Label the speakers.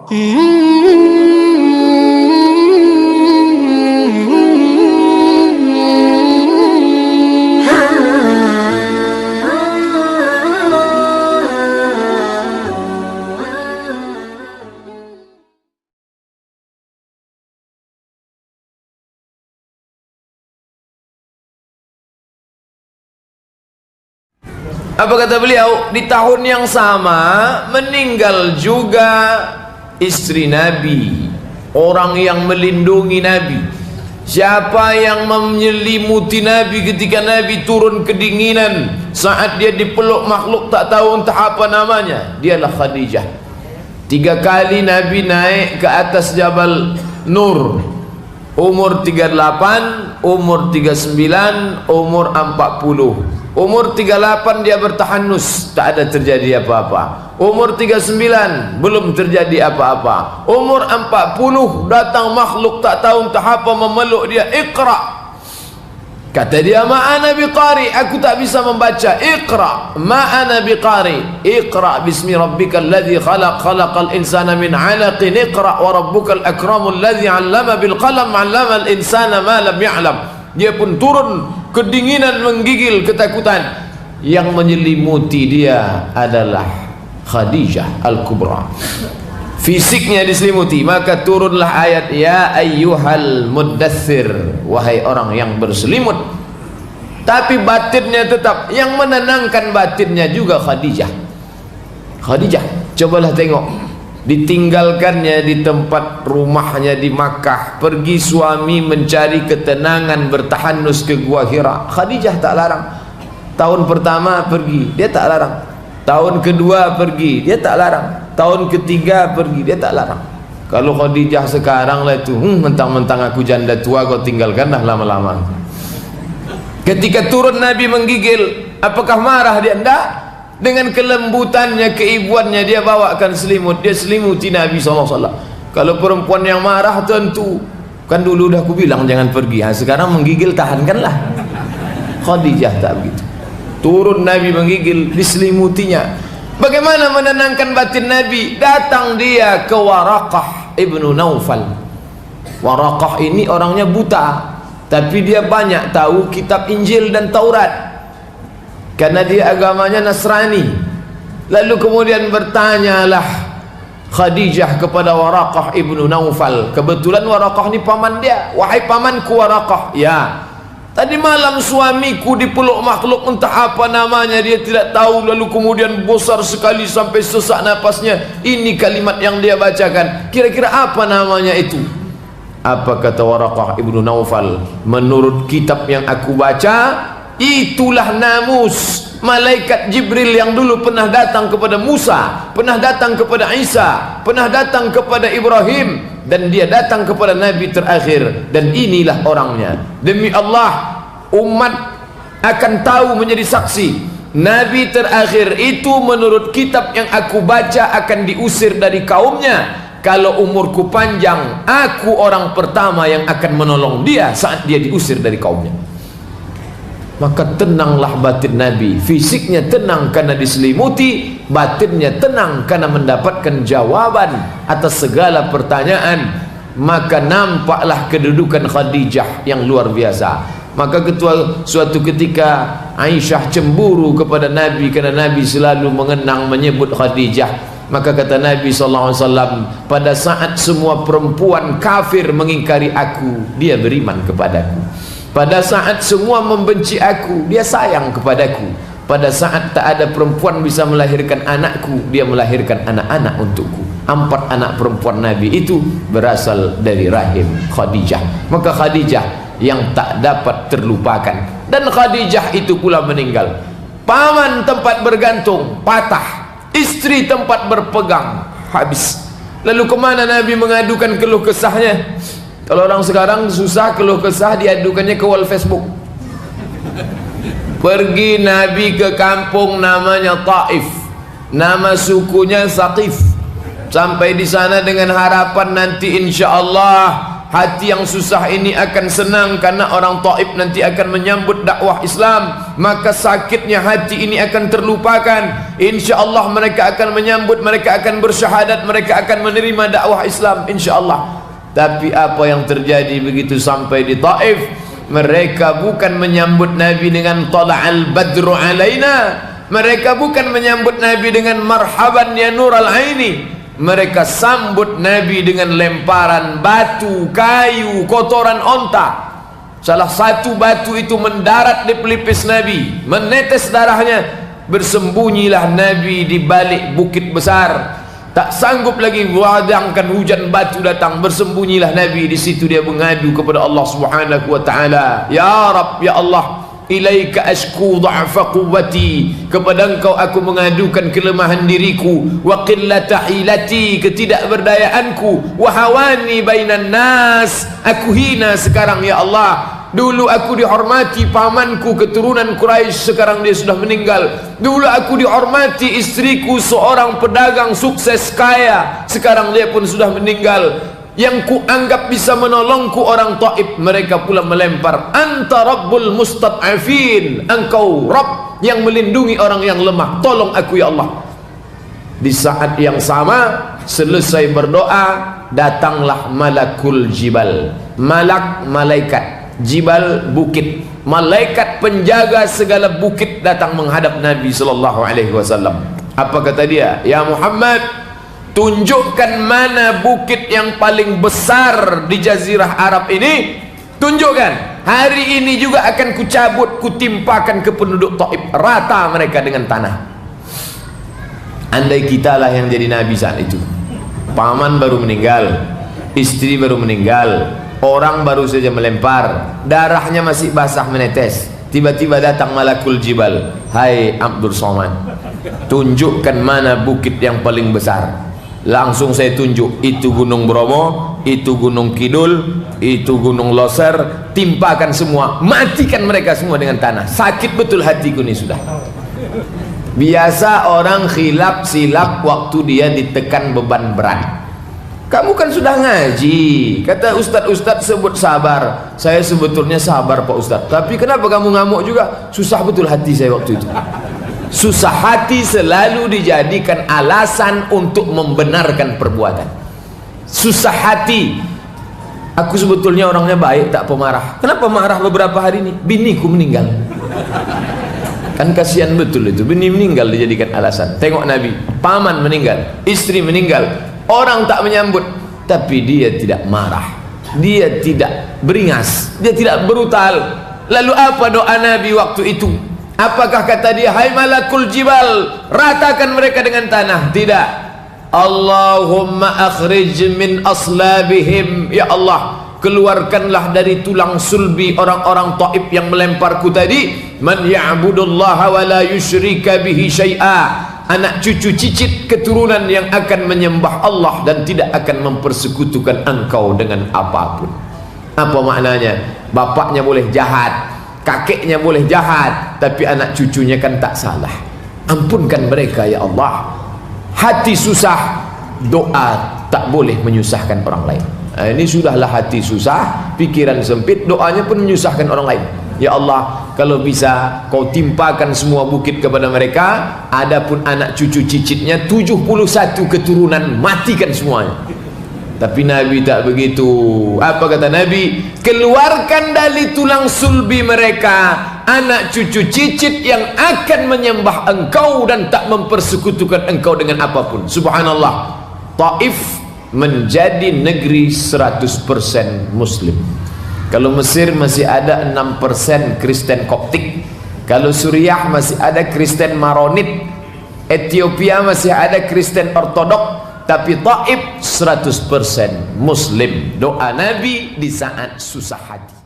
Speaker 1: Apa kata beliau? Di tahun yang sama meninggal juga istri Nabi, orang yang melindungi Nabi. Siapa yang menyelimuti Nabi ketika Nabi turun kedinginan saat dia dipeluk makhluk tak tahu entah apa namanya? Dialah Khadijah. 3 kali Nabi naik ke atas Jabal Nur, umur 38, umur 39, umur 40. Umur 38 dia bertahanus, tak ada terjadi apa-apa. Umur 39 belum terjadi apa-apa. Umur 40 datang makhluk tak tahu entah apa memeluk dia. Iqra. Kata dia, ma'ana biqari, aku tak bisa membaca. Iqra, ma'ana biqari. Iqra bismi rabbikal ladzi khalaq, khalaqal insana min 'alaqin. Iqra wa rabbukal akramul ladzi 'allama bil qalam, 'allamal insana ma lam ya'lam. Dia pun turun, kedinginan menggigil, ketakutan. Yang menyelimuti dia adalah Khadijah Al-Kubra. Fisiknya diselimuti, maka turunlah ayat ya ayyuhal muddathir, wahai orang yang berselimut. Tapi batinnya tetap, yang menenangkan batinnya juga Khadijah. Khadijah, cobalah tengok, ditinggalkannya di tempat rumahnya di Makkah, pergi suami mencari ketenangan, bertahanus ke Gua Hira. Khadijah tak larang. Tahun pertama pergi, dia tak larang. Tahun kedua pergi, dia tak larang. Tahun ketiga pergi, dia tak larang. Kalau Khadijah sekarang lah itu, mentang-mentang aku janda tua, kau tinggalkanlah lama-lama. Ketika turun Nabi menggigil, apakah marah dia? Tidak. Dengan kelembutannya, keibuannya, dia bawakan selimut, dia selimuti Nabi SAW. Kalau perempuan yang marah tentu, kan dulu dah aku bilang jangan pergi, sekarang menggigil tahankanlah. Khadijah tak begitu. Turun Nabi menggigil, diselimutinya. Bagaimana menenangkan batin Nabi? Datang dia ke Waraqah ibnu Naufal. Waraqah ini orangnya buta, tapi dia banyak tahu kitab Injil dan Taurat, karena dia agamanya Nasrani. Lalu kemudian bertanyalah Khadijah kepada Waraqah ibnu Naufal. Kebetulan Waraqah ni paman dia. Wahai pamanku Waraqah, ya, tadi malam suamiku dipeluk makhluk entah apa namanya, dia tidak tahu. Lalu kemudian besar sekali sampai sesak napasnya. Ini kalimat yang dia bacakan, kira-kira apa namanya itu? Apa kata Waraqah ibnu Naufal? Menurut kitab yang aku baca, itulah namus malaikat Jibril yang dulu pernah datang kepada Musa, pernah datang kepada Isa, pernah datang kepada Ibrahim, dan dia datang kepada Nabi terakhir, dan inilah orangnya. Demi Allah, umat akan tahu menjadi saksi, Nabi terakhir itu menurut kitab yang aku baca akan diusir dari kaumnya. Kalau umurku panjang, aku orang pertama yang akan menolong dia saat dia diusir dari kaumnya. Maka tenanglah batin Nabi. Fisiknya tenang karena diselimuti, batinnya tenang karena mendapatkan jawaban atas segala pertanyaan. Maka nampaklah kedudukan Khadijah yang luar biasa. Maka suatu ketika Aisyah cemburu kepada Nabi karena Nabi selalu mengenang menyebut Khadijah. Maka kata Nabi SAW, pada saat semua perempuan kafir mengingkari aku, dia beriman kepadaku. Pada saat semua membenci aku, dia sayang kepadaku. Pada saat tak ada perempuan bisa melahirkan anakku, dia melahirkan anak-anak untukku. 4 anak perempuan Nabi itu berasal dari rahim Khadijah. Maka Khadijah yang tak dapat terlupakan. Dan Khadijah itu pula meninggal. Paman tempat bergantung patah, istri tempat berpegang habis. Lalu kemana Nabi mengadukan keluh kesahnya? Kalau orang sekarang susah keluh kesah, diadukannya ke wall Facebook. Pergi Nabi ke kampung namanya Taif, nama sukunya Saqif. Sampai di sana dengan harapan nanti insya Allah hati yang susah ini akan senang karena orang Taif nanti akan menyambut dakwah Islam, maka sakitnya hati ini akan terlupakan. InsyaAllah mereka akan menyambut, mereka akan bersyahadat, mereka akan menerima dakwah Islam insyaAllah. Tapi apa yang terjadi begitu sampai di Taif? Mereka bukan menyambut Nabi dengan tala'al badru alaina, mereka bukan menyambut Nabi dengan marhaban ya nural aini. Mereka sambut Nabi dengan lemparan batu, kayu, kotoran onta. Salah satu batu itu mendarat di pelipis Nabi, menetes darahnya. Bersembunyilah Nabi di balik bukit besar. Tak sanggup lagi wadangkan hujan batu datang, bersembunyilah Nabi di situ. Dia mengadu kepada Allah Subhanahu wa taala, ya Rabb, ya Allah, ilaika ashku dha'fa quwwati, kepada engkau aku mengadukan kelemahan diriku, wa qillata hilati, ketidakberdayaanku, wa hawani bainan nas, aku hina sekarang ya Allah. Dulu aku dihormati pamanku keturunan Quraisy, sekarang dia sudah meninggal. Dulu aku dihormati istriku seorang pedagang sukses kaya, sekarang dia pun sudah meninggal. Yang ku anggap bisa menolongku orang Taif, mereka pula melempar, anta rabbul mustad'afin, engkau Rabb yang melindungi orang yang lemah, tolong aku ya Allah. Di saat yang sama, selesai berdoa, datanglah malakul jibal, malaikat, jibal bukit, malaikat penjaga segala bukit datang menghadap Nabi sallallahu alaihi wasallam. Apa kata dia? Ya Muhammad, tunjukkan mana bukit yang paling besar di jazirah Arab ini. Tunjukkan. Hari ini juga akan kucabut, kutimpakan ke penduduk Taif, rata mereka dengan tanah. Andai kita lah yang jadi Nabi saat itu. Paman baru meninggal, istri baru meninggal, orang baru saja melempar, darahnya masih basah menetes. Tiba-tiba datang malakul jibal, hai Abdul Somad, tunjukkan mana bukit yang paling besar. Langsung saya tunjuk, itu Gunung Bromo, itu Gunung Kidul, itu Gunung Loser, timpakan semua, matikan mereka semua dengan tanah. Sakit betul hatiku ini sudah. Biasa orang khilaf silap waktu dia ditekan beban berat. Kamu kan sudah ngaji, kata ustadz sebut sabar. Saya sebetulnya sabar Pak Ustadz, tapi kenapa kamu ngamuk juga? Susah betul hati saya waktu itu. Susah hati selalu dijadikan alasan untuk membenarkan perbuatan. Susah hati. Aku sebetulnya orangnya baik, tak pemarah. Kenapa marah beberapa hari ini? Biniku meninggal. Kan kasihan betul itu, bini meninggal dijadikan alasan. Tengok Nabi, paman meninggal, istri meninggal, orang tak menyambut, tapi dia tidak marah, dia tidak beringas, dia tidak brutal. Lalu apa doa Nabi waktu itu? Apakah kata dia, hai malakul jibal, ratakan mereka dengan tanah? Tidak. Allahumma akhrij min aslabihim, ya Allah, keluarkanlah dari tulang sulbi orang-orang Taif yang melemparku tadi, man ya'budullaha wa la yusyrika bihi syai'a, anak cucu cicit keturunan yang akan menyembah Allah dan tidak akan mempersekutukan engkau dengan apapun. Apa maknanya? Bapaknya boleh jahat, kakeknya boleh jahat, tapi anak cucunya kan tak salah. Ampunkan mereka ya Allah. Hati susah, doa tak boleh menyusahkan orang lain. Ini sudahlah hati susah, pikiran sempit, doanya pun menyusahkan orang lain. Ya Allah, kalau bisa kau timpakan semua bukit kepada mereka, adapun anak cucu cicitnya 71 keturunan, matikan semuanya. Tapi Nabi tak begitu. Apa kata Nabi? Keluarkan dari tulang sulbi mereka anak cucu cicit yang akan menyembah engkau dan tak mempersekutukan engkau dengan apapun. Subhanallah, Taif menjadi negeri 100% Muslim. Kalau Mesir masih ada 6% Kristen Koptik, kalau Suriah masih ada Kristen Maronit, Ethiopia masih ada Kristen Ortodok, tapi Taif 100% Muslim. Doa Nabi di saat susah hati.